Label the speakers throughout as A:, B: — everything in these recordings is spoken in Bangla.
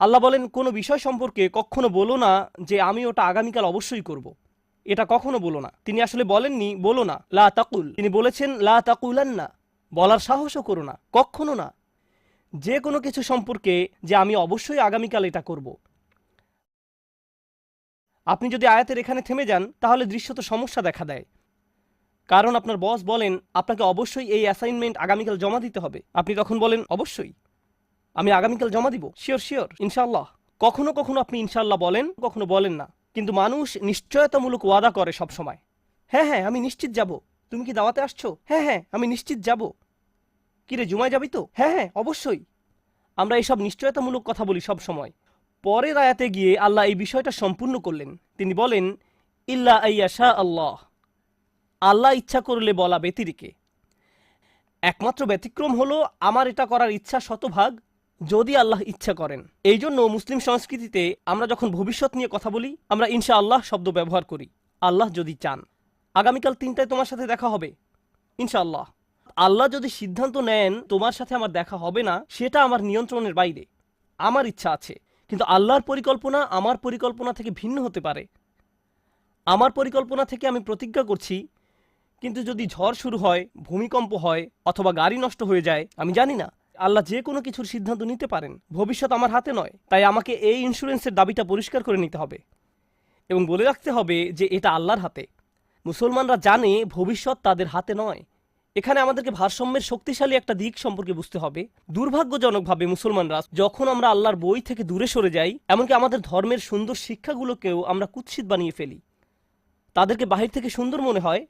A: আল্লাহ বলেন কোনো বিষয় সম্পর্কে কখনো বলো না যে আমি ওটা আগামীকাল অবশ্যই করব। এটা কখনো বলো না। তিনি আসলে বলেননি বলো না, লা তাকুল। তিনি বলেছেন লা তাকুলান্না, বলার সাহসও করো না, কখনো না। যে কোনো কিছু সম্পর্কে যে আমি অবশ্যই আগামীকাল এটা করব। আপনি যদি আয়াতের এখানে থেমে যান তাহলে দৃশ্যত সমস্যা দেখা দেয়। কারণ আপনার বস বলেন আপনাকে অবশ্যই এই অ্যাসাইনমেন্ট আগামীকাল জমা দিতে হবে, আপনি তখন বলেন অবশ্যই আমি আগামীকাল জমা দিব, শিওর শিওর ইনশাআল্লাহ। কখনো কখনো আপনি ইনশাআল্লাহ বলেন, কখনো বলেন না। কিন্তু মানুষ নিশ্চয়তামূলক ওয়াদা করে সব সময়। হ্যাঁ হ্যাঁ আমি নিশ্চিত যাব। তুমি কি দাওয়াতে আসছো? হ্যাঁ হ্যাঁ আমি নিশ্চিত যাব। কিরে জুমায় যাবি তো? হ্যাঁ হ্যাঁ অবশ্যই। আমরা এইসব নিশ্চয়তামূলক কথা বলি সব সময়। পরের আয়াতে গিয়ে আল্লাহ এই বিষয়টা সম্পূর্ণ করলেন। তিনি বলেন ইল্লা আইয়াশা আল্লাহ, আল্লাহ ইচ্ছা করলে বলা ব্যতিরেকে। একমাত্র ব্যতিক্রম হলো আমার এটা করার ইচ্ছা শতভাগ যদি আল্লাহ ইচ্ছা করেন। এই জন্য মুসলিম সংস্কৃতিতে আমরা যখন ভবিষ্যৎ নিয়ে কথা বলি আমরা ইনশা আল্লাহ শব্দ ব্যবহার করি। আল্লাহ যদি চান আগামীকাল 3টায় তোমার সাথে দেখা হবে ইনশাআল্লাহ। আল্লাহ যদি সিদ্ধান্ত নেন তোমার সাথে আমার দেখা হবে না, সেটা আমার নিয়ন্ত্রণের বাইরে। আমার ইচ্ছা আছে, কিন্তু আল্লাহর পরিকল্পনা আমার পরিকল্পনা থেকে ভিন্ন হতে পারে। আমার পরিকল্পনা থেকে আমি প্রতিজ্ঞা করছি, কিন্তু যদি ঝড় শুরু হয়, ভূমিকম্প হয় অথবা গাড়ি নষ্ট হয়ে যায়, আমি জানি না। আল্লাহ যে কোনো কিছুর সিদ্ধান্ত নিতে পারেন, ভবিষ্যৎ আমার হাতে নয়। তাই আমাকে এই ইন্স্যুরেন্সের দাবিটা পরিষ্কার করে নিতে হবে এবং বলে রাখতে হবে যে এটা আল্লাহর হাতে। মুসলমানরা জানে ভবিষ্যৎ তাদের হাতে নয়। এখানে আমাদেরকে ভারসাম্যের শক্তিশালী একটা দিক সম্পর্কে বুঝতে হবে। দুর্ভাগ্যজনকভাবে মুসলমানরা যখন আমরা আল্লাহর বই থেকে দূরে সরে যাই, এমনকি আমাদের ধর্মের সুন্দর শিক্ষাগুলোকেও আমরা কুৎসিত বানিয়ে ফেলি। তাদেরকে বাহির থেকে সুন্দর মনে হয়,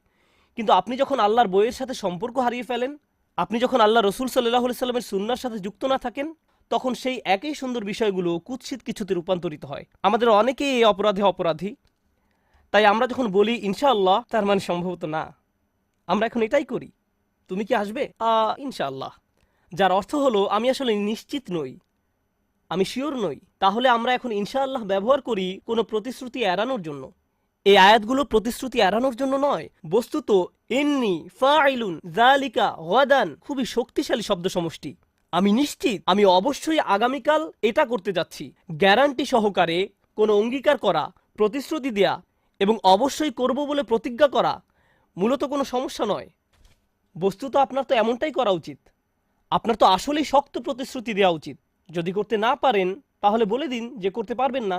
A: কিন্তু আপনি যখন আল্লাহর বইয়ের সাথে সম্পর্ক হারিয়ে ফেলেন, আপনি যখন আল্লাহ রসুল সাল্লাহ সাল্লামের সুন্নার সাথে যুক্ত না থাকেন, তখন সেই একই সুন্দর বিষয়গুলো কুৎসিত কিছুতে রূপান্তরিত হয়। আমাদের অনেকেই এই অপরাধে অপরাধী। তাই আমরা যখন বলি ইনশাআল্লাহ, তার মানে সম্ভবত না। আমরা এখন এটাই করি। তুমি কি আসবে? ইনশাআল্লাহ, যার অর্থ হলো আমি আসলে নিশ্চিত নই, আমি শিওর নই। তাহলে আমরা এখন ইনশাআল্লাহ ব্যবহার করি কোনো প্রতিশ্রুতি এড়ানোর জন্য। এই আয়াতগুলো প্রতিশ্রুতি এড়ানোর জন্য নয়। বস্তুত ইন্নি ফাইলুন যালিকা গাদান খুবই শক্তিশালী শব্দ সমষ্টি। আমি নিশ্চিত, আমি অবশ্যই আগামীকাল এটা করতে যাচ্ছি। গ্যারান্টি সহকারে কোনো অঙ্গীকার করা, প্রতিশ্রুতি দেয়া এবং অবশ্যই করব বলে প্রতিজ্ঞা করা মূলত কোনো সমস্যা নয়। বস্তুত আপনার তো এমনটাই করা উচিত। আপনার তো আসলেই শক্ত প্রতিশ্রুতি দেওয়া উচিত। যদি করতে না পারেন তাহলে বলে দিন যে করতে পারবেন না।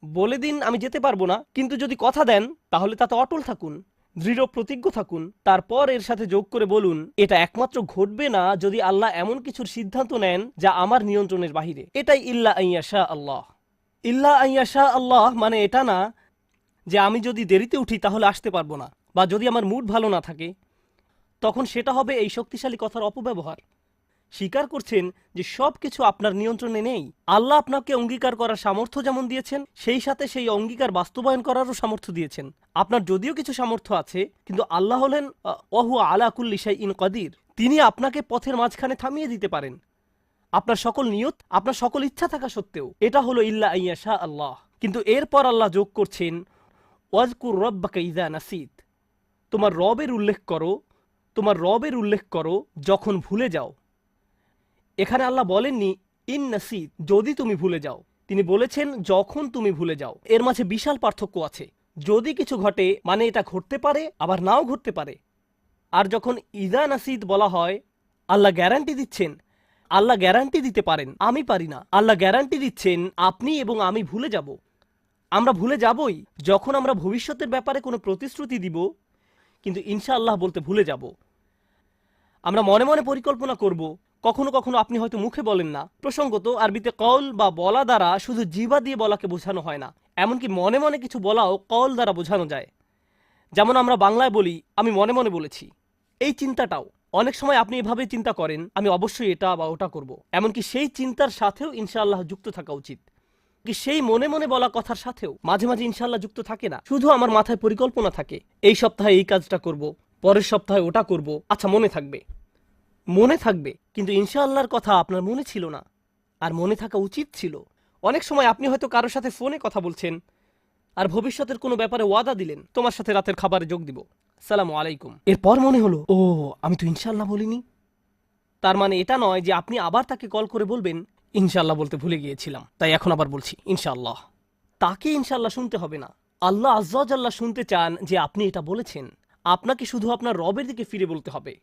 A: বলে দিন আমি যেতে পারবো না। কিন্তু যদি কথা দেন তাহলে তাতে অটল থাকুন, দৃঢ় প্রতিজ্ঞ থাকুন। তারপর এর সাথে যোগ করে বলুন এটা একমাত্র ঘটবে না যদি আল্লাহ এমন কিছুর সিদ্ধান্ত নেন যা আমার নিয়ন্ত্রণের বাহিরে। এটাই ইল্লা আইয়াশা আল্লাহ। ইল্লা আইয়াশা আল্লাহ মানে এটা না যে আমি যদি দেরিতে উঠি তাহলে আসতে পারবো না, বা যদি আমার মুড ভালো না থাকে তখন সেটা হবে এই শক্তিশালী কথার অপব্যবহার। স্বীকার করছেন যে সব কিছু আপনার নিয়ন্ত্রণে নেই। আল্লাহ আপনাকে অঙ্গীকার করার সামর্থ্য যেমন দিয়েছেন, সেই সাথে সেই অঙ্গীকার বাস্তবায়ন করারও সামর্থ্য দিয়েছেন। আপনার যদিও কিছু সামর্থ্য আছে, কিন্তু আল্লাহ হলেন ওয়াহু আলা কুল্লি শাইইন কাদির। তিনি আপনাকে পথের মাঝখানে থামিয়ে দিতে পারেন, আপনার সকল নিয়ত, আপনার সকল ইচ্ছা থাকা সত্ত্বেও। এটা হলো ইল্লা আইয়াশা আল্লাহ। কিন্তু এরপর আল্লাহ যোগ করছেন ওয়াজকুর রব্বাকা ইযা নাসিত, তোমার রবের উল্লেখ করো, তোমার রবের উল্লেখ করো যখন ভুলে যাও। এখানে আল্লাহ বলেননি ইন নাসিত, যদি তুমি ভুলে যাও। তিনি বলেছেন যখন তুমি ভুলে যাও। এর মাঝে বিশাল পার্থক্য আছে। যদি কিছু ঘটে মানে এটা ঘটতে পারে আবার নাও ঘটতে পারে। আর যখন ইদা নাসিত বলা হয়, আল্লাহ গ্যারান্টি দিচ্ছেন। আল্লাহ গ্যারান্টি দিতে পারেন, আমি পারি না। আল্লাহ গ্যারান্টি দিচ্ছেন আপনি এবং আমি ভুলে যাব। আমরা ভুলে যাবই যখন আমরা ভবিষ্যতের ব্যাপারে কোনো প্রতিশ্রুতি দিব, কিন্তু ইনশাআল্লাহ বলতে ভুলে যাব। আমরা মনে মনে পরিকল্পনা করব। কখনো কখনো আপনি হয়তো মুখে বলেন না। প্রসঙ্গত আরবিতে কওল বা বলা দ্বারা শুধু জিহ্বা দিয়ে বলাকে বোঝানো হয় না, এমনকি মনে মনে কিছু বলাও কওল দ্বারা বোঝানো যায়। যেমন আমরা বাংলায় বলি আমি মনে মনে বলেছি। এই চিন্তাটাও অনেক সময় আপনি এভাবে চিন্তা করেন আমি অবশ্যই এটা বা ওটা করব। এমনকি সেই চিন্তার সাথেও ইনশাআল্লাহ যুক্ত থাকা উচিত। কি সেই মনে মনে বলা কথার সাথেও মাঝে মাঝে ইনশাআল্লাহ যুক্ত থাকে না, শুধু আমার মাথায় পরিকল্পনা থাকে এই সপ্তাহে এই কাজটা করব, পরের সপ্তাহে ওটা করব। আচ্ছা মনে থাকবে, মনে থাকবে, কিন্তু ইনশাআল্লাহর কথা আপনার মনে ছিল না, আর মনে থাকা উচিত ছিল। অনেক সময় আপনি হয়তো কারোর সাথে ফোনে কথা বলছেন আর ভবিষ্যতের কোনো ব্যাপারে ওয়াদা দিলেন তোমার সাথে রাতের খাবারে যোগ দিব, আসসালামু আলাইকুম। এরপর মনে হলো ও আমি তো ইনশাআল্লাহ বলিনি। তার মানে এটা নয় যে আপনি আবার তাকে কল করে বলবেন ইনশাআল্লাহ বলতে ভুলে গিয়েছিলাম, তাই এখন আবার বলছি ইনশাআল্লাহ। তাকে ইনশাআল্লাহ শুনতে হবে না। আল্লাহ আজ্জা ওয়া জাল্লা শুনতে চান যে আপনি এটা বলেছেন। আপনাকে শুধু আপনার রবের দিকে ফিরে বলতে হবে,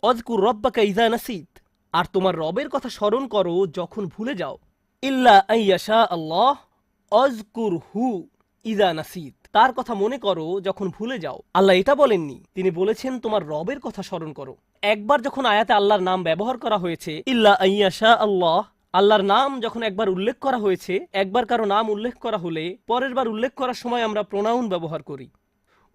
A: অযকুর রব্বাকা ইযা নাসিত। আর তোমার রবের কথা স্মরণ করো যখন ভুলে যাও। ইল্লা আইয়াশা আল্লাহ অযকুর হু ইযা নাসিত। তার কথা মনে করো যখন ভুলে যাও। আল্লাহ এটা বলেননি, তিনি বলেছেন তোমার রবের কথা স্মরণ করো। একবার যখন আয়াতে আল্লাহর নাম ব্যবহার করা হয়েছে, ইল্লা আইয়াশা আল্লাহ, আল্লাহর নাম যখন একবার উল্লেখ করা হয়েছে, একবার কারো নাম উল্লেখ করা হলে পরের বার উল্লেখ করার সময় আমরা প্রোনাউন ব্যবহার করি।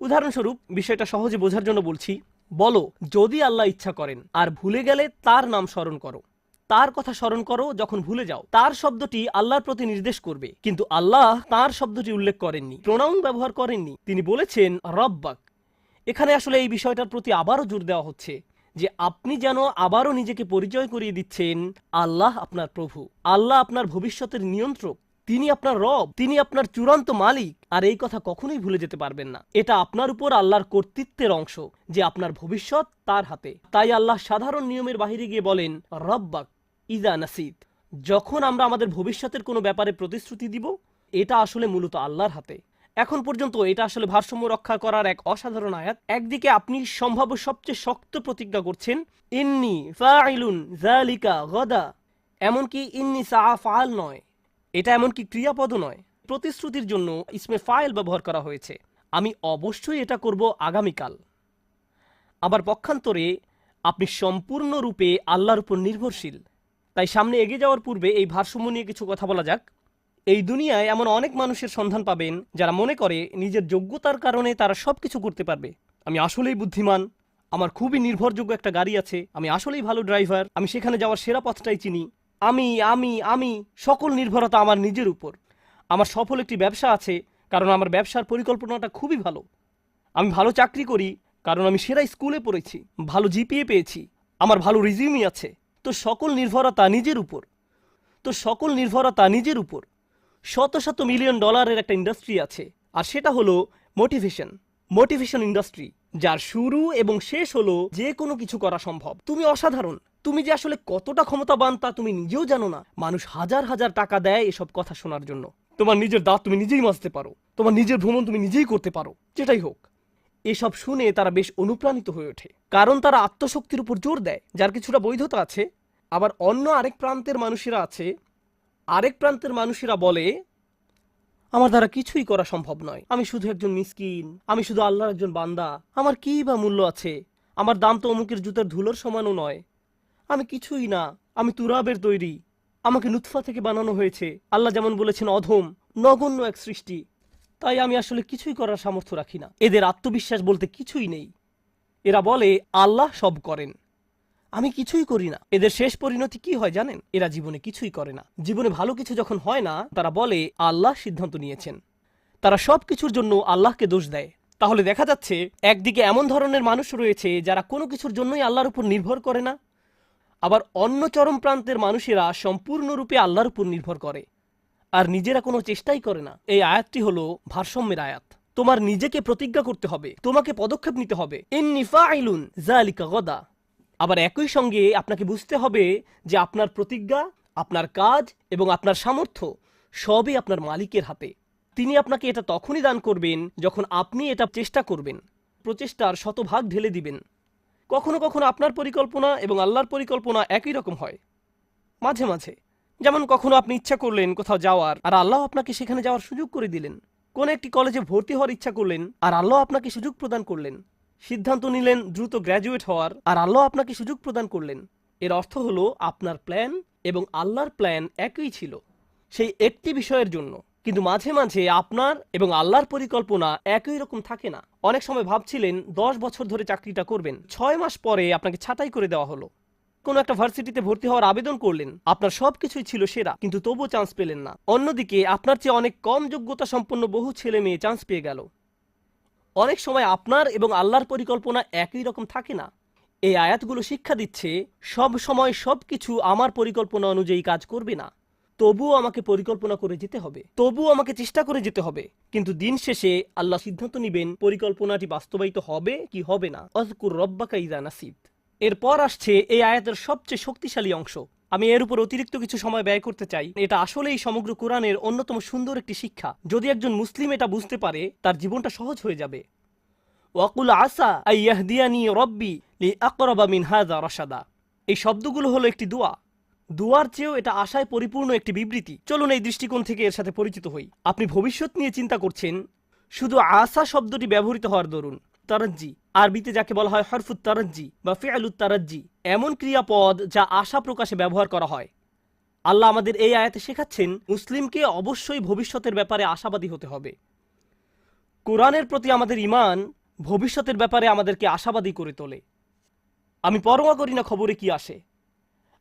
A: উদাহরণস্বরূপ বিষয়টা সহজে বোঝার জন্য বলছি, বলো যদি আল্লাহ ইচ্ছা করেন, আর ভুলে গেলে তার নাম স্মরণ করো। তার কথা স্মরণ করো যখন ভুলে যাও। তার শব্দটি আল্লাহর প্রতি নির্দেশ করবে, কিন্তু আল্লাহ তার শব্দটি উল্লেখ করেননি, প্রোনাউন ব্যবহার করেননি। তিনি বলেছেন রব্বাক। এখানে আসলে এই বিষয়টার প্রতি আবারও জোর দেওয়া হচ্ছে যে আপনি যেন আবারও নিজেকে পরিচয় করিয়ে দিচ্ছেন আল্লাহ আপনার প্রভু, আল্লাহ আপনার ভবিষ্যতের নিয়ন্ত্রক, তিনি আপনার রব, তিনি আপনার চূড়ান্ত মালিক। আর এই কথা কখনোই ভুলে যেতে পারবেন না। এটা আপনার উপর আল্লাহর কর্তৃত্বের অংশ যে আপনার ভবিষ্যৎ তার হাতে। তাই আল্লাহ সাধারণ নিয়মের বাহিরে গিয়ে বলেন রব্বাক ইযা নাসিত। যখন আমরা আমাদের ভবিষ্যতের কোনো ব্যাপারে প্রতিশ্রুতি দিব, এটা আসলে মূলত আল্লাহর হাতে। এখন পর্যন্ত এটা আসলে ভারসাম্য রক্ষা করার এক অসাধারণ আয়াত। একদিকে আপনি সম্ভাব্য সবচেয়ে শক্ত প্রতিজ্ঞা করছেন, ইন্নি ফাইলুন যালিকা গাদা। এমনকি ইন্নি সাআফআল নয়, এটা এমনকি ক্রিয়াপদও নয়, প্রতিশ্রুতির জন্য ইসমে ফাইল ব্যবহার করা হয়েছে। আমি অবশ্যই এটা করব আগামীকাল। আবার পক্ষান্তরে আপনি সম্পূর্ণরূপে আল্লাহর উপর নির্ভরশীল। তাই সামনে এগিয়ে যাওয়ার পূর্বে এই ভারসাম্য নিয়ে কিছু কথা বলা যাক। এই দুনিয়ায় এমন অনেক মানুষের সন্ধান পাবেন যারা মনে করে নিজের যোগ্যতার কারণে তারা সব কিছু করতে পারবে। আমি আসলেই বুদ্ধিমান, আমার খুবই নির্ভরযোগ্য একটা গাড়ি আছে, আমি আসলেই ভালো ড্রাইভার, আমি সেখানে যাওয়ার সেরা পথটাই চিনি, আমি সকল নির্ভরতা আমার নিজের উপর। আমার সফল একটি ব্যবসা আছে কারণ আমার ব্যবসার পরিকল্পনাটা খুবই ভালো। আমি ভালো চাকরি করি কারণ আমি সেরা স্কুলে পড়েছি, ভালো জিপিএ পেয়েছি, আমার ভালো রিজিউমি আছে। তো সকল নির্ভরতা নিজের উপর। শত শত মিলিয়ন ডলারের একটা ইন্ডাস্ট্রি আছে, আর সেটা হলো মোটিভেশন ইন্ডাস্ট্রি, যার শুরু এবং শেষ হলো যে কোনো কিছু করা সম্ভব। তুমি অসাধারণ, তুমি যে আসলে কতটা ক্ষমতাবান তা তুমি নিজেও জানো না। মানুষ হাজার হাজার টাকা দেয় এসব কথা শোনার জন্য। তোমার নিজের দাঁত তুমি নিজেই মাজতে পারো, তোমার নিজের ভ্রমণ তুমি নিজেই করতে পারো, যেটাই হোক। এসব শুনে তারা বেশ অনুপ্রাণিত হয়ে ওঠে, কারণ তারা আত্মশক্তির উপর জোর দেয়, যার কিছুটা বৈধতা আছে। আবার অন্য আরেক প্রান্তের মানুষেরা বলে আমার দ্বারা কিছুই করা সম্ভব নয়, আমি শুধু একজন মিসকিন, আমি শুধু আল্লাহর একজন বান্দা, আমার কি বা মূল্য আছে, আমার দাম তো অমুকের জুতার ধুলোর সমানও নয়, আমি কিছুই না, আমি তুরাবের তৈরি, আমাকে নুতফা থেকে বানানো হয়েছে, আল্লাহ যেমন বলেছেন অধম নগণ্য এক সৃষ্টি, তাই আমি আসলে কিছুই করার সামর্থ্য রাখি না। এদের আত্মবিশ্বাস বলতে কিছুই নেই। এরা বলে আল্লাহ সব করেন, আমি কিছুই করি না। এদের শেষ পরিণতি কি হয় জানেন? এরা জীবনে কিছুই করে না। জীবনে ভালো কিছু যখন হয় না, তারা বলে আল্লাহ সিদ্ধান্ত নিয়েছেন। তারা সব কিছুর জন্য আল্লাহকে দোষ দেয়। তাহলে দেখা যাচ্ছে একদিকে এমন ধরনের মানুষ রয়েছে যারা কোনো কিছুর জন্যই আল্লাহর উপর নির্ভর করে না, আবার অন্য চরম প্রান্তের মানুষেরা সম্পূর্ণরূপে আল্লাহর উপর নির্ভর করে আর নিজেরা কোনো চেষ্টাই করে না। এই আয়াতটি হলো ভারসাম্যের আয়াত। তোমার নিজেকে প্রতিজ্ঞা করতে হবে, তোমাকে পদক্ষেপ নিতে হবে, ইন্নী ফাইলুন যালিকা গাদা। আবার একই সঙ্গে আপনাকে বুঝতে হবে যে আপনার প্রতিজ্ঞা, আপনার কাজ এবং আপনার সামর্থ্য সবই আপনার মালিকের হাতে। তিনি আপনাকে এটা তখনই দান করবেন যখন আপনি এটা চেষ্টা করবেন, প্রচেষ্টার শতভাগ ঢেলে দিবেন। কখনো কখনো আপনার পরিকল্পনা এবং আল্লাহর পরিকল্পনা একই রকম হয়। মাঝে মাঝে, যেমন কখনো আপনি ইচ্ছা করলেন কোথাও যাওয়ার, আর আল্লাহ আপনাকে সেখানে যাওয়ার সুযোগ করে দিলেন। কোন একটি কলেজে ভর্তি হওয়ার ইচ্ছা করলেন, আর আল্লাহ আপনাকে সুযোগ প্রদান করলেন। সিদ্ধান্ত নিলেন দ্রুত গ্র্যাজুয়েট হওয়ার, আর আল্লাহ আপনাকে সুযোগ প্রদান করলেন। এর অর্থ হলো আপনার প্ল্যান এবং আল্লাহর প্ল্যান একই ছিল সেই একটি বিষয়ের জন্য। কিন্তু মাঝে মাঝে আপনার এবং আল্লাহর পরিকল্পনা একই রকম থাকে না। অনেক সময় ভাবছিলেন 10 বছর ধরে চাকরিটা করবেন, 6 মাস পরে আপনাকে ছাঁটাই করে দেওয়া হলো। কোনো একটা ভার্সিটিতে ভর্তি হওয়ার আবেদন করলেন, আপনার সবকিছুই ছিল সেরা, কিন্তু তবুও চান্স পেলেন না। অন্যদিকে আপনার চেয়ে অনেক কম যোগ্যতা সম্পন্ন বহু ছেলে মেয়ে চান্স পেয়ে গেল। অনেক সময় আপনার এবং আল্লাহর পরিকল্পনা একই রকম থাকে না। এই আয়াতগুলো শিক্ষা দিচ্ছে সব সময় সবকিছু আমার পরিকল্পনা অনুযায়ী কাজ করবে না। তবুও আমাকে পরিকল্পনা করে যেতে হবে, তবুও আমাকে চেষ্টা করে যেতে হবে। কিন্তু দিন শেষে আল্লাহ সিদ্ধান্ত নেবেন পরিকল্পনাটি বাস্তবায়িত হবে কি হবে না। অযকুর রব্বাকা ইযা নাসিত। এরপর আসছে এই আয়াতের সবচেয়ে শক্তিশালী অংশ, আমি এর উপর অতিরিক্ত কিছু সময় ব্যয় করতে চাই। এটা আসলেই সমগ্র কোরআনের অন্যতম সুন্দর একটি শিক্ষা। যদি একজন মুসলিম এটা বুঝতে পারে, তার জীবনটা সহজ হয়ে যাবে। ওয়াকুল আসা আইয়াহদিয়ানি রব্বি লিআকরাবা মিন হাযা রাশাদা। এই শব্দগুলো হলো একটি দোয়া। দোয়ার চেয়েও এটা আশায় পরিপূর্ণ একটি বিবৃতি। চলুন এই দৃষ্টিকোণ থেকে এর সাথে পরিচিত হই। আপনি ভবিষ্যৎ নিয়ে চিন্তা করছেন, শুধু আসা শব্দটি ব্যবহৃত হওয়ার দরুন। তারাজ্জি, আরবিতে যাকে বলা হয় হরফুত তারাজ্জি বা ফিআলুত তারাজ্জি, এমন ক্রিয়াপদ যা আশা প্রকাশে ব্যবহার করা হয়। আল্লাহ আমাদের এই আয়াতে শেখাচ্ছেন মুসলিমকে অবশ্যই ভবিষ্যতের ব্যাপারে আশাবাদী হতে হবে। কোরআনের প্রতি আমাদের ঈমান ভবিষ্যতের ব্যাপারে আমাদেরকে আশাবাদী করে তোলে। আমি পরোয়া করি না খবরে কি আসে,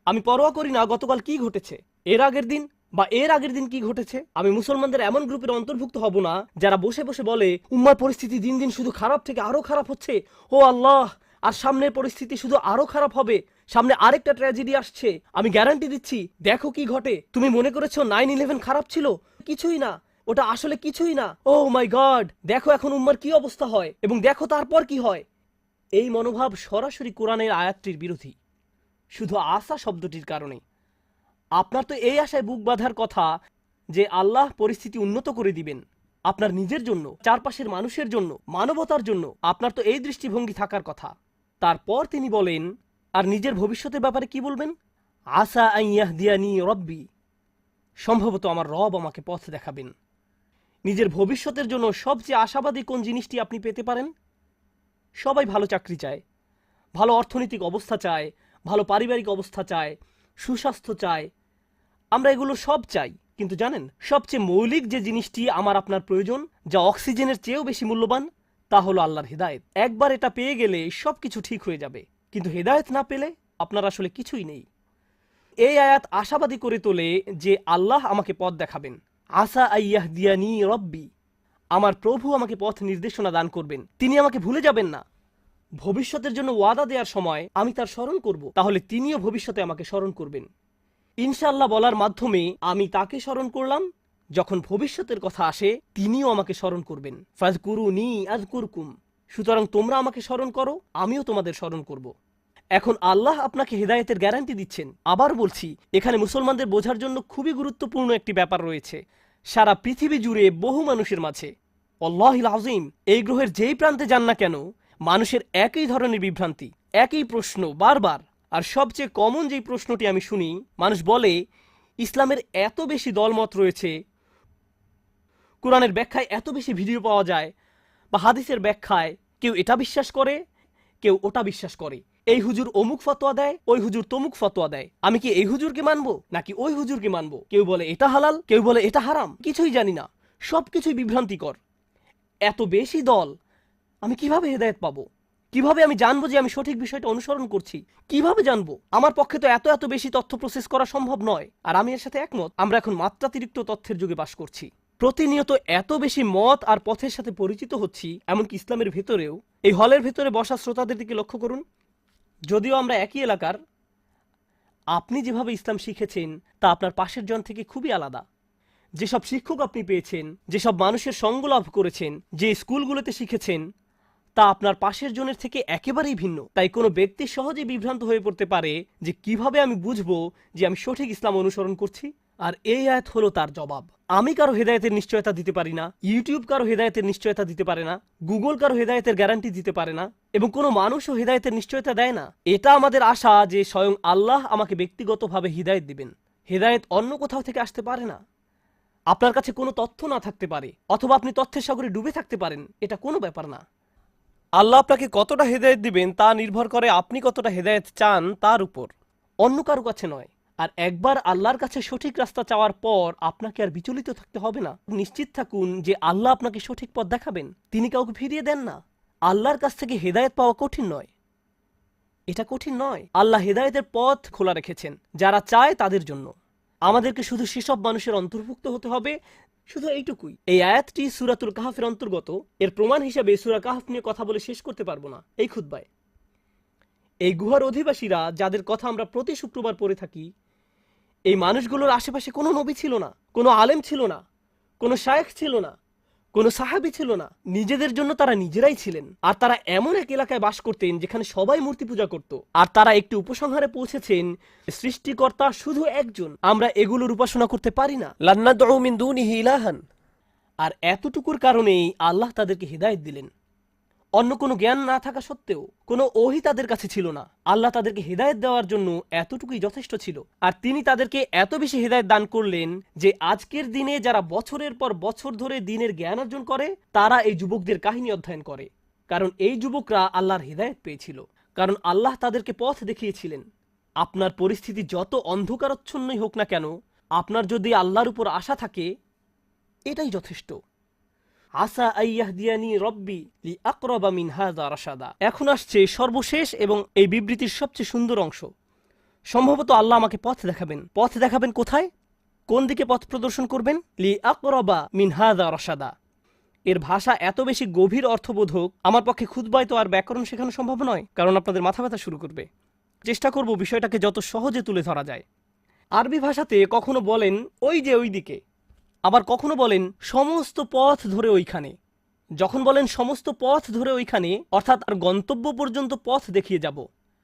A: আমি পরোয়া করি না গতকাল কি ঘটেছে, এর আগের দিন কি ঘটেছে। আমি মুসলমানদের এমন গ্রুপের অন্তর্ভুক্ত হব না যারা বসে বসে বলে উম্মার পরিস্থিতি দিন দিন শুধু খারাপ থেকে আরো খারাপ হচ্ছে, ও আল্লাহ, আর সামনের পরিস্থিতি শুধু আরো খারাপ হবে, সামনে আরেকটা ট্র্যাজেডি আসছে, আমি গ্যারান্টি দিচ্ছি, দেখো কি ঘটে। তুমি মনে করেছো 9/11 খারাপ ছিল? কিছুই না, ওটা আসলে কিছুই না। ও মাই গড, দেখো এখন উম্মার কি অবস্থা হয় এবং দেখো তারপর কি হয়। এই মনোভাব সরাসরি কোরআনের আয়াতটির বিরোধী, শুধু আশা শব্দটির কারণে। আপনার তো এই আশায় বুক বাঁধার কথা যে আল্লাহ পরিস্থিতি উন্নত করে দিবেন আপনার নিজের জন্য, চারপাশের মানুষের জন্য, মানবতার জন্য। আপনার তো এই দৃষ্টিভঙ্গি থাকার কথা। তারপর তিনি বলেন, আর নিজের ভবিষ্যতের ব্যাপারে কি বলবেন? আসা আইয়াহদিয়ানি রব্বি, সম্ভবত আমার রব আমাকে পথ দেখাবেন। নিজের ভবিষ্যতের জন্য সবচেয়ে আশাবাদী কোন জিনিসটি আপনি পেতে পারেন? সবাই ভালো চাকরি চায়, ভালো অর্থনৈতিক অবস্থা চায়, ভালো পারিবারিক অবস্থা চায়, সুস্বাস্থ্য চায়। আমরা এগুলো সব চাই, কিন্তু জানেন সবচেয়ে মৌলিক যে জিনিসটি আমার আপনার প্রয়োজন, যা অক্সিজেনের চেয়েও বেশি মূল্যবান, তা হলো আল্লাহর হেদায়েত। একবার এটা পেয়ে গেলে সবকিছু ঠিক হয়ে যাবে, কিন্তু হেদায়েত না পেলে আপনার আসলে কিছুই নেই। এই আয়াত আশাবাদী করে তোলে যে আল্লাহ আমাকে পথ দেখাবেন। আসা আইয়াহদিয়ানি রব্বি, আমার প্রভু আমাকে পথ নির্দেশনা দান করবেন, তিনি আমাকে ভুলে যাবেন না। ভবিষ্যতের জন্য ওয়াদা দেওয়ার সময় আমি তার স্মরণ করব, তাহলে তিনিও ভবিষ্যতে আমাকে স্মরণ করবেন। ইনশাআল্লাহ বলার মাধ্যমে আমি তাকে স্মরণ করলাম, যখন ভবিষ্যতের কথা আসে তিনিও আমাকে স্মরণ করবেন। ফাজকুরুনি আযকুরকুম, সুতরাং তোমরা আমাকে স্মরণ করো, আমিও তোমাদের স্মরণ করব। এখন আল্লাহ আপনাকে হেদায়েতের গ্যারান্টি দিচ্ছেন। আবার বলছি, এখানে মুসলমানদের বোঝার জন্য খুবই গুরুত্বপূর্ণ একটি ব্যাপার রয়েছে। সারা পৃথিবী জুড়ে বহু মানুষের মাঝে, আল্লাহিল আযীম, এই গ্রহের যেই প্রান্তে যান না কেন, মানুষের একই ধরনের বিভ্রান্তি, একই প্রশ্ন বারবার। আর সবচেয়ে কমন যেই প্রশ্নটি আমি শুনি, মানুষ বলে ইসলামের এত বেশি দলমত রয়েছে, কোরআনের ব্যাখ্যায় এত বেশি ভিডিও পাওয়া যায়, বা হাদিসের ব্যাখ্যায় কেউ এটা বিশ্বাস করে, কেউ ওটা বিশ্বাস করে। এই হুজুর অমুক ফতোয়া দেয়, ওই হুজুর তমুক ফতোয়া দেয়। আমি কি এই হুজুরকে মানবো নাকি ওই হুজুরকে মানবো? কেউ বলে এটা হালাল, কেউ বলে এটা হারাম, কিছুই জানি না, সবকিছুই বিভ্রান্তিকর। এত বেশি দল, আমি কিভাবে হেদায়েত পাবো? কিভাবে আমি জানবো যে আমি সঠিক বিষয়টা অনুসরণ করছি? কিভাবে জানবো? আমার পক্ষে তো এত বেশি তথ্য প্রসেস করা সম্ভব নয়। আর আমি এর সাথে একমত। আমরা এখন মাত্রাতিরিক্ত তথ্যের যুগে বাস করছি। প্রতিনিয়ত এত বেশি মত আর পথের সাথে পরিচিত হচ্ছি, এমনকি ইসলামের ভেতরেও। এই হলের ভেতরে বসা শ্রোতাদের দিকে লক্ষ্য করুন। যদিও আমরা একই এলাকার, আপনি যেভাবে ইসলাম শিখেছেন তা আপনার পাশের জন থেকে খুবই আলাদা। যেসব শিক্ষক আপনি পেয়েছেন, যেসব মানুষের সঙ্গ লাভ করেছেন, যে স্কুলগুলোতে শিখেছেন, তা আপনার পাশের জনের থেকে একেবারেই ভিন্ন। তাই কোনো ব্যক্তি সহজেই বিভ্রান্ত হয়ে পড়তে পারে যে কিভাবে আমি বুঝবো যে আমি সঠিক ইসলাম অনুসরণ করছি। আর এই আয়াত হলো তার জবাব। আমি কারো হেদায়েতের নিশ্চয়তা দিতে পারি না, ইউটিউব কারো হেদায়েতের নিশ্চয়তা দিতে পারে না, গুগল কারো হেদায়েতের গ্যারান্টি দিতে পারে না, এবং কোনো মানুষও হেদায়েতের নিশ্চয়তা দেয় না। এটা আমাদের আশা যে স্বয়ং আল্লাহ আমাকে ব্যক্তিগতভাবে হিদায়েত দিবেন। হেদায়েত অন্য কোথাও থেকে আসতে পারে না। আপনার কাছে কোনো তথ্য না থাকতে পারে, অথবা আপনি তথ্যের সাগরে ডুবে থাকতে পারেন, এটা কোনো ব্যাপার না। আল্লাহ আপনাকে কতটা হেদায়েত দিবেন তা নির্ভর করে আপনি কতটা হেদায়েত চান তার উপর, অন্য কারো কাছে নয়। আর একবার আল্লাহর কাছে সঠিক রাস্তা চাওয়ার পর আপনাকে আর বিচলিত থাকতে হবে না। নিশ্চিত থাকুন যে আল্লাহ আপনাকে সঠিক পথ দেখাবেন, তিনি কাউকে ফিরিয়ে দেন না। আল্লাহর কাছ থেকে হেদায়েত পাওয়া কঠিন নয়, এটা কঠিন নয়। আল্লাহ হেদায়েতের পথ খোলা রেখেছেন যারা চায় তাদের জন্য। আমাদেরকে শুধু সেসব মানুষের অন্তর্ভুক্ত হতে হবে, শুধু এইটুকুই। এই আয়াতটি সূরাতুল কাহফের অন্তর্গত। এর প্রমাণ হিসেবে সূরা কাহফ নিয়ে কথা বলে শেষ করতে পারবো না এই খুতবায়। এই গুহার অধিবাসীরা, যাদের কথা আমরা প্রতি শুক্রবার পড়ে থাকি, এই মানুষগুলোর আশেপাশে কোনো নবী ছিল না, কোনো আলেম ছিল না, কোনো শায়েখ ছিল না, কোনো সাহাবী ছিল না, নিজেদের জন্য তারা নিজেরাই ছিলেন। আর তারা এমন এক এলাকায় বাস করতেন যেখানে সবাই মূর্তি পূজা করত। আর তারা একটি উপসংহারে পৌঁছেছেন, সৃষ্টিকর্তা শুধু একজন, আমরা এগুলোর উপাসনা করতে পারি না। লান্নাদউ মিন দুনিহি ইলাহান। আর এতটুকুর কারণেই আল্লাহ তাদেরকে হিদায়াত দিলেন। অন্য কোনো জ্ঞান না থাকা সত্ত্বেও, কোনো ওহী তাদের কাছে ছিল না, আল্লাহ তাদেরকে হিদায়াত দেওয়ার জন্য এতটুকুই যথেষ্ট ছিল। আর তিনি তাদেরকে এত বেশি হিদায়াত দান করলেন যে আজকের দিনে যারা বছরের পর বছর ধরে দ্বীনের জ্ঞান অর্জন করে, তারা এই যুবকদের কাহিনী অধ্যয়ন করে। কারণ এই যুবকরা আল্লাহর হিদায়াত পেয়েছিল, কারণ আল্লাহ তাদেরকে পথ দেখিয়েছিলেন। আপনার পরিস্থিতি যত অন্ধকারচ্ছন্নই হোক না কেন, আপনার যদি আল্লাহর উপর আশা থাকে, এটাই যথেষ্ট। আসা আইয়াহদিয়ানি রব্বি লিআকরাবা মিন হাযা রাশাদা। এখন আসছে সর্বশেষ এবং এই বিবৃতির সবচেয়ে সুন্দর অংশ। সম্ভবত আল্লাহ আমাকে পথ দেখাবেন। পথ দেখাবেন কোথায়? কোন দিকে পথ প্রদর্শন করবেন? লিআকরাবা মিন হাযা রাশাদা। এর ভাষা এত বেশি গভীর অর্থবোধক, আমার পক্ষে খুতবায় তো আর ব্যাকরণ শেখানো সম্ভব নয়, কারণ আপনাদের মাথা ব্যথা শুরু করবে। চেষ্টা করব বিষয়টাকে যত সহজে তুলে ধরা যায়। আরবি ভাষাতে কখনো বলেন ওই যে ওই দিকে, আবার কখনো বলেন সমস্ত পথ ধরে ওইখানে। যখন বলেন সমস্ত পথ ধরে ওইখানে, অর্থাৎ আর গন্তব্য পর্যন্ত পথ দেখিয়ে যাব।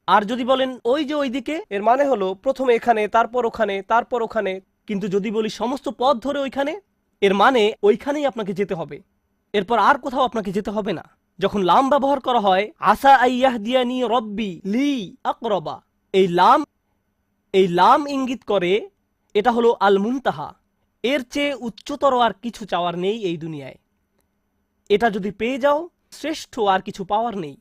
A: আর যদি বলেন ওই যে ওইদিকে, এর মানে হলো প্রথমে এখানে, তারপর ওখানে, তারপর ওখানে। কিন্তু যদি বলি সমস্ত পথ ধরে ওইখানে, এর মানে ওইখানেই আপনাকে যেতে হবে, এরপর আর কোথাও আপনাকে যেতে হবে না। যখন লাম ব্যবহার করা হয়, আসা আইয়াহদিয়ানি রব্বি লি আকরাবা, এই লাম ইঙ্গিত করে এটা হলো আল মুনতাহা। এর চেয়ে উচ্চতর আর কিছু চাওয়ার নেই এই দুনিয়ায়। এটা যদি পেয়ে যাও, শ্রেষ্ঠ আর কিছু পাওয়ার নেই।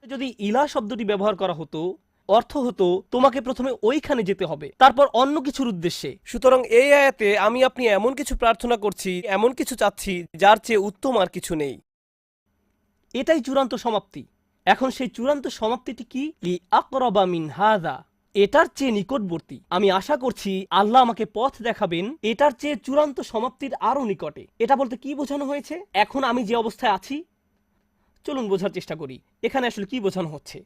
A: যদি ইলা শব্দটি ব্যবহার করা হতো, অর্থ হতো তোমাকে প্রথমে ওইখানে যেতে হবে, তারপর অন্য কিছুর উদ্দেশ্যে। সুতরাং এই আয়াতে আমি আপনি এমন কিছু প্রার্থনা করছি, এমন কিছু চাচ্ছি যার চেয়ে উত্তম আর কিছু নেই। এটাই চূড়ান্ত সমাপ্তি। এখন সেই চূড়ান্ত সমাপ্তিটি কি? লিআকরাবা মিন হাযা, এটার চেয়ে নিকটবর্তী। আমি আশা করছি আল্লাহ আমাকে পথ দেখাবেন এটার চেয়ে চূড়ান্ত সমাপ্তির আরো নিকটে। এটা বলতে কি বোঝানো হয়েছে? এখন আমি যে অবস্থায় আছি, চলুন বোঝার চেষ্টা করি এখানে আসলে কি বোঝানো হচ্ছে।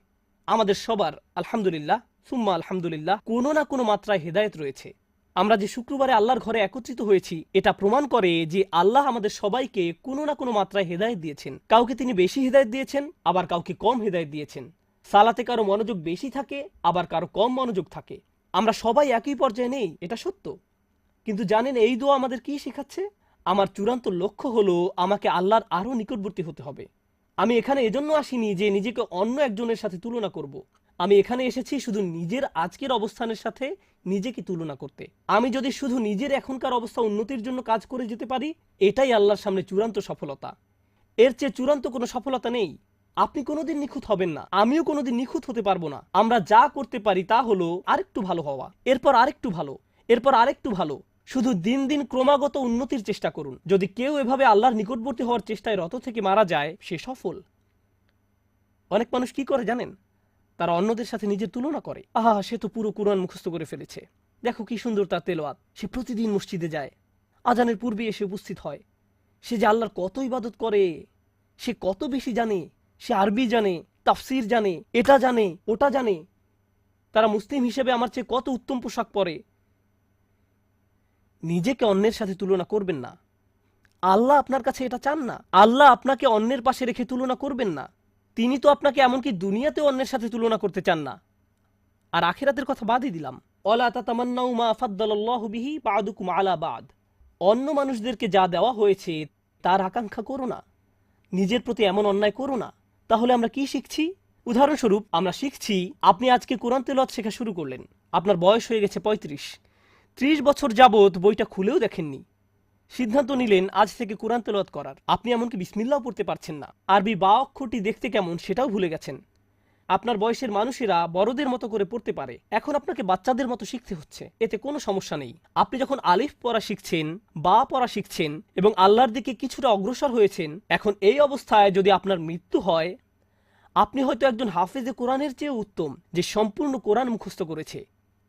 A: আমাদের সবার আলহামদুলিল্লাহ সুম্মা আলহামদুলিল্লাহ কোনো না কোনো মাত্রায় হেদায়েত রয়েছে। আমরা যে শুক্রবারে আল্লাহর ঘরে একত্রিত হয়েছি, এটা প্রমাণ করে যে আল্লাহ আমাদের সবাইকে কোনো না কোনো মাত্রায় হেদায়েত দিয়েছেন। কাউকে তিনি বেশি হেদায়েত দিয়েছেন, আবার কাউকে কম হেদায়েত দিয়েছেন। সালাতে কারো মনোযোগ বেশি থাকে, আবার কারো কম মনোযোগ থাকে। আমরা সবাই একই পর্যায়ে নেই, এটা সত্য। কিন্তু জানেন এই দোয়া আমাদের কি শেখাচ্ছে? আমার চূড়ান্ত লক্ষ্য হলো আমাকে আল্লাহর আরো নিকটবর্তী হতে হবে। আমি এখানে এজন্য আসিনি যে নিজেকে অন্য একজনের সাথে তুলনা করব। আমি এখানে এসেছি শুধু নিজের আজকের অবস্থানের সাথে নিজেকে তুলনা করতে। আমি যদি শুধু নিজের এখনকার অবস্থা উন্নতির জন্য কাজ করে যেতে পারি, এটাই আল্লাহর সামনে চূড়ান্ত সফলতা। এর চেয়ে চূড়ান্ত কোনো সফলতা নেই। আপনি কোনোদিন নিখুঁত হবেন না, আমিও কোনোদিন নিখুঁত হতে পারবো না। আমরা যা করতে পারি তা হলো আরেকটু ভালো হওয়া, এরপর আরেকটু ভালো, এরপর আরেকটু ভালো। শুধু দিন দিন ক্রমাগত উন্নতির চেষ্টা করুন। যদি কেউ এভাবে আল্লাহর নিকটবর্তী হওয়ার চেষ্টায় রত থেকে মারা যায়, সে সফল। অনেক মানুষ কি করে জানেন? তারা অন্যদের সাথে নিজের তুলনা করে। আহা, সে তো পুরো কুরআন মুখস্থ করে ফেলেছে, দেখো কি সুন্দর তার তেলাওয়াত, সে প্রতিদিন মসজিদে যায়, আজানের পূর্বে এসে উপস্থিত হয়, সে যে আল্লাহর কত ইবাদত করে, সে কত বেশি জানে, সে আরবি জানে, তাফসির জানে, এটা জানে, ওটা জানে। তারা মুসলিম হিসেবে আমার চেয়ে কত উত্তম পোশাক পরে। নিজেকে অন্যের সাথে তুলনা করবেন না। আল্লাহ আপনার কাছে এটা চান না। আল্লাহ আপনাকে অন্যের পাশে রেখে তুলনা করবেন না। তিনি তো আপনাকে এমনকি দুনিয়াতে অন্যের সাথে তুলনা করতে চান না। আর আখিরাতের কথা বাদই দিলাম। ওয়ালা তাতামান্নাউ মা ফাদ্দালাল্লাহু বিহি বা'দুকুম আলা বা'দ। অন্য মানুষদেরকে যা দেওয়া হয়েছে তার আকাঙ্ক্ষা করো না, নিজের প্রতি এমন অন্যায় করো না। তাহলে আমরা কি শিখছি? উদাহরণস্বরূপ আমরা শিখছি, আপনি আজকে কোরআন তেলাওয়াত শেখা শুরু করলেন, আপনার বয়স হয়ে গেছে ৩৫। ৩০ বছর যাবত বইটা খুলেও দেখেননি। সিদ্ধান্ত নিলেন আজ থেকে কোরআন তেলাওয়াত করার। আপনি এমনকি বিসমিল্লাহও পড়তে পারছেন না। আরবি বা অক্ষরটি দেখতে কেমন সেটাও ভুলে গেছেন। আপনার বয়সের মানুষেরা বড়দের মতো করে পড়তে পারে, এখন আপনাকে বাচ্চাদের মতো শিখতে হচ্ছে। এতে কোনো সমস্যা নেই। আপনি যখন আলিফ পড়া শিখছেন, বা পড়া শিখছেন এবং আল্লাহর দিকে কিছুটা অগ্রসর হয়েছেন, এখন এই অবস্থায় যদি আপনার মৃত্যু হয়, আপনি হয়তো একজন হাফেজে কোরআনের চেয়ে উত্তম, যে সম্পূর্ণ কোরআন মুখস্থ করেছে,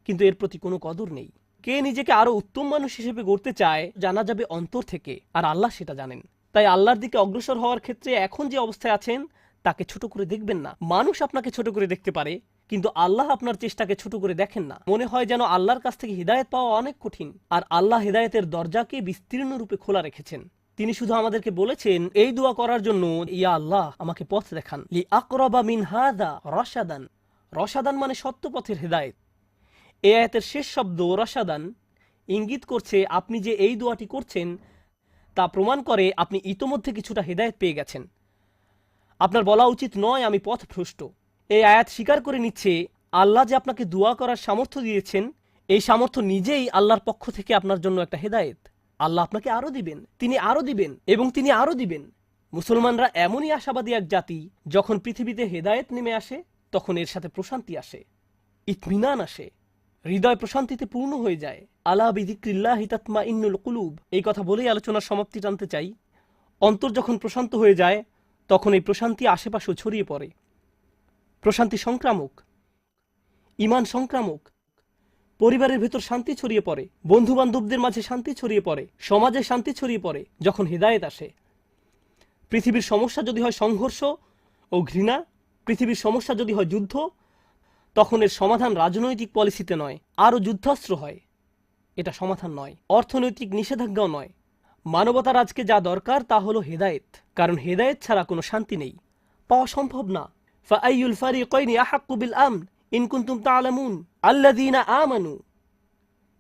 A: কিন্তু এর প্রতি কোনো কদর নেই। কে নিজেকে আরো উত্তম মানুষ হিসেবে গড়তে চায় জানা যাবে অন্তর থেকে, আর আল্লাহ সেটা জানেন। তাই আল্লাহর দিকে অগ্রসর হওয়ার ক্ষেত্রে এখন যে অবস্থায় আছেন তাকে ছোট করে দেখবেন না। মানুষ আপনাকে ছোট করে দেখতে পারে, কিন্তু আল্লাহ আপনার চেষ্টাকে ছোট করে দেখেন না। মনে হয় যেন আল্লাহর কাছ থেকে হিদায়েত পাওয়া অনেক কঠিন, আর আল্লাহ হিদায়েতের দরজাকে বিস্তীর্ণ রূপে খোলা রেখেছেন। তিনি শুধু আমাদেরকে বলেছেন এই দোয়া করার জন্য, ইয়া আল্লাহ আমাকে পথ দেখান, লি আকরাবা মিন হাযা রাশাদান। রশাদান মানে সত্য পথের হেদায়েত। এই আয়াতের শেষ শব্দ রশাদান ইঙ্গিত করছে আপনি যে এই দোয়াটি করছেন তা প্রমাণ করে আপনি ইতোমধ্যে কিছুটা হেদায়েত পেয়ে গেছেন। আপনার বলা উচিত নয় আমি পথভ্রষ্ট। এই আয়াত স্বীকার করে নিচ্ছে আল্লাহ যে আপনাকে দোয়া করার সামর্থ্য দিয়েছেন, এই সামর্থ্য নিজেই আল্লাহর পক্ষ থেকে আপনার জন্য একটা হেদায়েত। আল্লাহ আপনাকে আরও দিবেন, তিনি আরও দিবেন এবং তিনি আরও দিবেন। মুসলমানরা এমনই আশাবাদী এক জাতি, যখন পৃথিবীতে হেদায়েত নেমে আসে তখন এর সাথে প্রশান্তি আসে, ইতমিনান আসে, হৃদয় প্রশান্তিতে পূর্ণ হয়ে যায়। আলা বিযিক্রিল্লাহি তাতমাইন্নুল কুলুব। এই কথা বলেই আলোচনার সমাপ্তি টানতে চাই। অন্তর যখন প্রশান্ত হয়ে যায় তখন এই প্রশান্তি আশেপাশেও ছড়িয়ে পড়ে। প্রশান্তি সংক্রামক, ঈমান সংক্রামক। পরিবারের ভেতর শান্তি ছড়িয়ে পড়ে, বন্ধু বান্ধবদের মাঝে শান্তি ছড়িয়ে পড়ে, সমাজে শান্তি ছড়িয়ে পড়ে যখন হেদায়েত আসে। পৃথিবীর সমস্যা যদি হয় সংঘর্ষ ও ঘৃণা, পৃথিবীর সমস্যা যদি হয় যুদ্ধ, তখন এর সমাধান রাজনৈতিক পলিসিতে নয়, আরও যুদ্ধাস্ত্র হয়। এটা সমাধান নয়, অর্থনৈতিক নিষেধাজ্ঞাও নয়। মানবতার আজকে যা দরকার তা হলো হেদায়েত, কারণ হেদায়েত ছাড়া কোনো শান্তি নেই, পাওয়া সম্ভব না। ফাআইয়ুল ফারিকাইনি আহাক্কু বিল আমন ইন কুনতুম তা'লামুন আল্লাযীনা আমানু।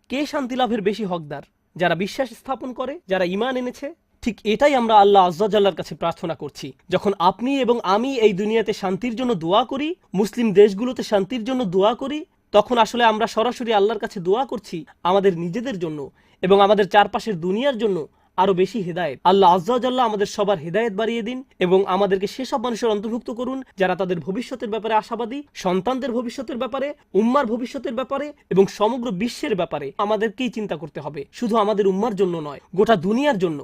A: কে শান্তি লাভের বেশি হকদার? যারা বিশ্বাস স্থাপন করে, যারা ঈমান এনেছে। ঠিক এটাই আমরা আল্লাহ আজ্জা জাল্লার কাছে প্রার্থনা করছি। যখন আপনি এবং আমি এই দুনিয়াতে শান্তির জন্য দোয়া করি, মুসলিম দেশগুলোতে শান্তির জন্য দোয়া করি, তখন আসলে আমরা সরাসরি আল্লাহর কাছে দোয়া করছি আমাদের নিজেদের জন্য এবং আমাদের চারপাশের দুনিয়ার জন্য আরো বেশি হেদায়েত। আল্লাহ আজ্জা জাল্লাহ আমাদের সবার হেদায়েত বাড়িয়ে দিন এবং আমাদেরকে সেসব মানুষের অন্তর্ভুক্ত করুন যারা তাদের ভবিষ্যতের ব্যাপারে আশাবাদী, সন্তানদের ভবিষ্যতের ব্যাপারে, উম্মার ভবিষ্যতের ব্যাপারে এবং সমগ্র বিশ্বের ব্যাপারে। আমাদেরকেই চিন্তা করতে হবে, শুধু আমাদের উম্মার জন্য নয়, গোটা দুনিয়ার জন্য।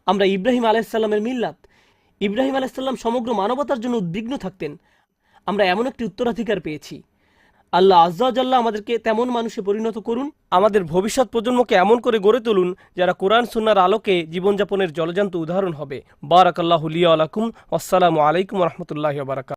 A: আমরা ইব্রাহিম আলাইহিসসালামের মিল্লাত, ইব্রাহিম আলাইহিসসালাম সমগ্র মানবতার জন্য উদ্বিগ্ন থাকতেন। আমরা এমন একটি উত্তরাধিকার পেয়েছি। আল্লাহ আজ্জা জাল্লাহ আমাদেরকে তেমন মানুষে পরিণত করুন। আমাদের ভবিষ্যৎ প্রজন্মকে এমন করে গড়ে তুলুন যারা কোরআন সুন্নাহর আলোকে জীবনযাপনের জলজান্ত উদাহরণ হবে। বারাকাল্লাহু লিয়া ওয়া লাকুম। আসসালামু আলাইকুম ওয়া রাহমাতুল্লাহি ওয়া বারাকাতুহু।